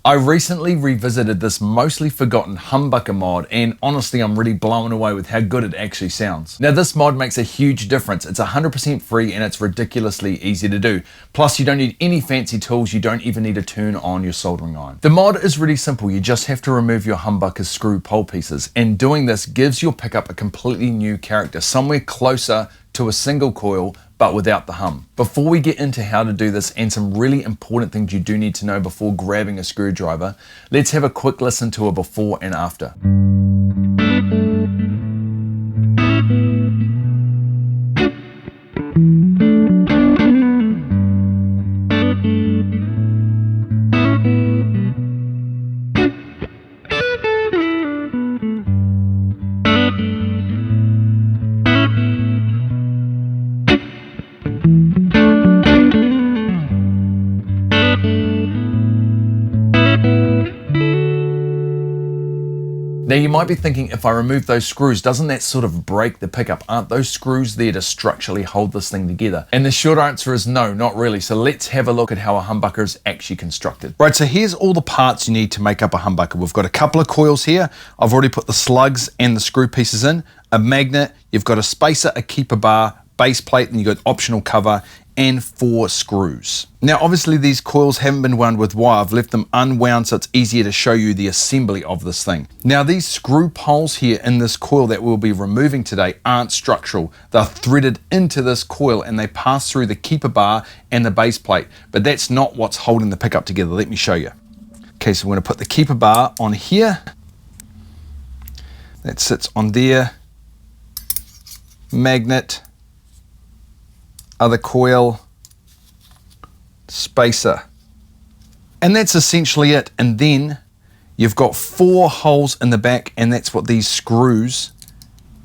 I recently revisited this mostly forgotten humbucker mod, and honestly I'm really blown away with how good it actually sounds. Now this mod makes a huge difference. It's 100% free and it's ridiculously easy to do. Plus you don't need any fancy tools, you don't even need to turn on your soldering iron. The mod is really simple, you just have to remove your humbucker's screw pole pieces, and doing this gives your pickup a completely new character, somewhere closer to a single coil but without the hum. Before we get into how to do this and some really important things you do need to know before grabbing a screwdriver, let's have a quick listen to a before and after. Now you might be thinking, if I remove those screws, doesn't that sort of break the pickup? Aren't those screws there to structurally hold this thing together? And the short answer is no, not really. So let's have a look at how a humbucker is actually constructed. Right, so here's all the parts you need to make up a humbucker. We've got a couple of coils here. I've already put the slugs and the screw pieces in, a magnet, you've got a spacer, a keeper bar, base plate, and you've got optional cover, and 4 screws. Now obviously these coils haven't been wound with wire, I've left them unwound so it's easier to show you the assembly of this thing. Now these screw poles here in this coil that we'll be removing today aren't structural, they're threaded into this coil and they pass through the keeper bar and the base plate, but that's not what's holding the pickup together. Let me show you. Okay, so we're going to put the keeper bar on here, that sits on there, magnet, other coil, spacer, and that's essentially it. And then you've got 4 holes in the back, and that's what these screws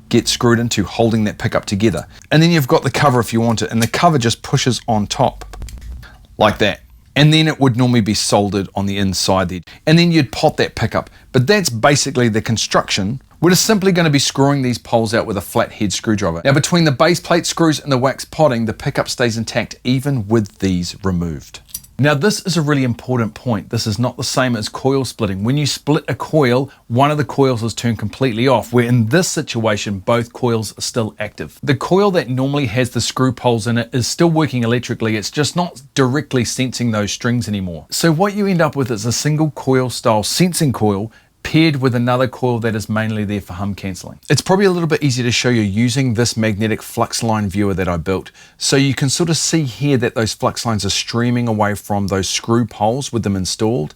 get screwed into, holding that pickup together. And then you've got the cover if you want it, and the cover just pushes on top like that, and then it would normally be soldered on the inside there, and then you'd pot that pickup. But that's basically the construction. We're just simply going to be screwing these poles out with a flathead screwdriver. Now between the base plate screws and the wax potting, the pickup stays intact even with these removed. Now this is a really important point. This is not the same as coil splitting. When you split a coil, one of the coils is turned completely off, where in this situation, both coils are still active. The coil that normally has the screw poles in it is still working electrically, it's just not directly sensing those strings anymore. So what you end up with is a single coil style sensing coil paired with another coil that is mainly there for hum cancelling. It's probably a little bit easier to show you using this magnetic flux line viewer that I built. So you can sort of see here that those flux lines are streaming away from those screw poles with them installed.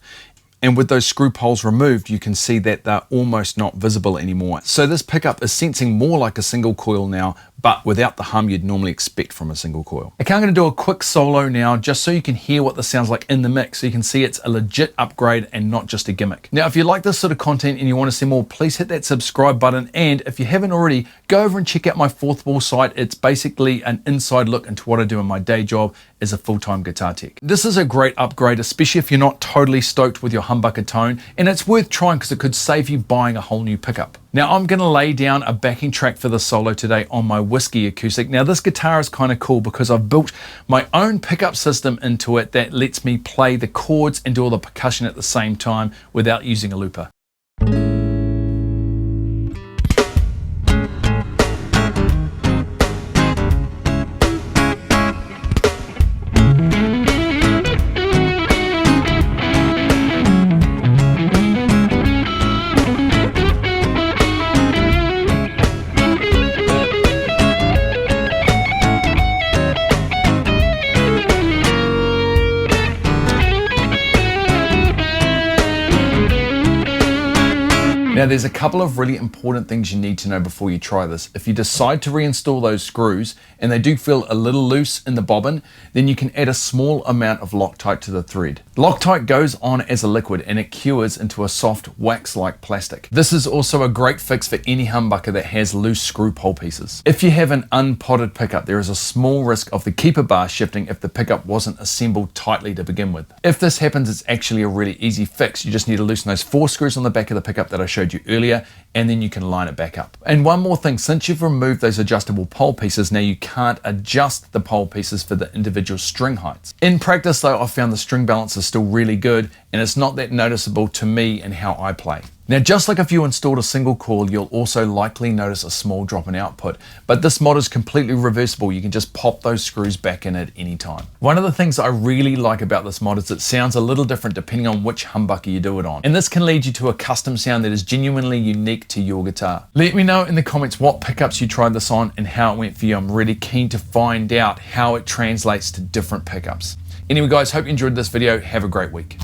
And with those screw poles removed, you can see that they're almost not visible anymore. So this pickup is sensing more like a single coil now, but without the hum you'd normally expect from a single coil. Okay, I'm going to do a quick solo now just so you can hear what this sounds like in the mix, so you can see it's a legit upgrade and not just a gimmick. Now if you like this sort of content and you want to see more, please hit that subscribe button, and if you haven't already, go over and check out my Fourth Wall site. It's basically an inside look into what I do in my day job as a full-time guitar tech. This is a great upgrade, especially if you're not totally stoked with your humbucker tone, and it's worth trying because it could save you buying a whole new pickup. Now I'm going to lay down a backing track for the solo today on my Whiskey acoustic. Now this guitar is kind of cool because I've built my own pickup system into it that lets me play the chords and do all the percussion at the same time without using a looper. Now there's a couple of really important things you need to know before you try this. If you decide to reinstall those screws and they do feel a little loose in the bobbin, then you can add a small amount of Loctite to the thread. Loctite goes on as a liquid and it cures into a soft wax-like plastic. This is also a great fix for any humbucker that has loose screw pole pieces. If you have an unpotted pickup, there is a small risk of the keeper bar shifting if the pickup wasn't assembled tightly to begin with. If this happens, it's actually a really easy fix. You just need to loosen those 4 screws on the back of the pickup that I showed showed you earlier, and then you can line it back up. And one more thing, since you've removed those adjustable pole pieces, now you can't adjust the pole pieces for the individual string heights. In practice though, I've found the string balance is still really good, and it's not that noticeable to me in how I play. Now, just like if you installed a single coil, you'll also likely notice a small drop in output, but this mod is completely reversible. You can just pop those screws back in at any time. One of the things I really like about this mod is it sounds a little different depending on which humbucker you do it on. And this can lead you to a custom sound that is genuinely unique to your guitar. Let me know in the comments what pickups you tried this on and how it went for you. I'm really keen to find out how it translates to different pickups. Anyway guys, hope you enjoyed this video. Have a great week.